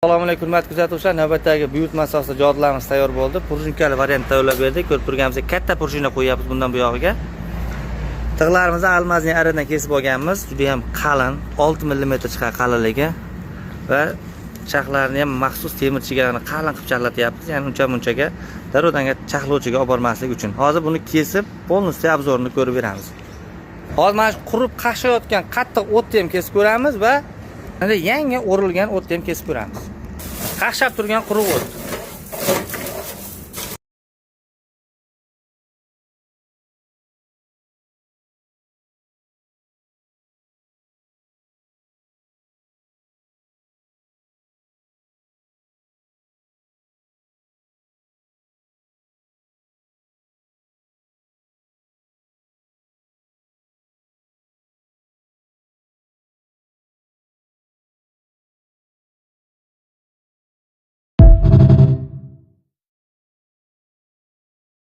Assalomu alaykum hurmatli kuzatuvchilar, navbatdagi buyurtma asosida jodlarimiz tayyor bo'ldi. Purjinkali variant tayyorlab berdik. Ko'rib turganimizdek katta purjina qo'yapmiz bundan bu yog'iga. Tig'larimizni almazning aridan kesib olganmiz. Juda ham qalin, 6 mm chiqar qalinligi va chaqlarni ham maxsus temirchigalarni qalin qilib chaqlatyapmiz. Ya'ni uncha-munchaga darvodanga chaqlovchiga olib bormaslik uchun. Hozir buni kesib, polностью obzorini ko'rib beramiz. Hozir mana shu qurib qashayotgan qattiq o'tni ham kesib ko'ramiz va yangi o'rilgan o'tni ham kesib ko'ramiz. Qaqshab turgan quruq o't.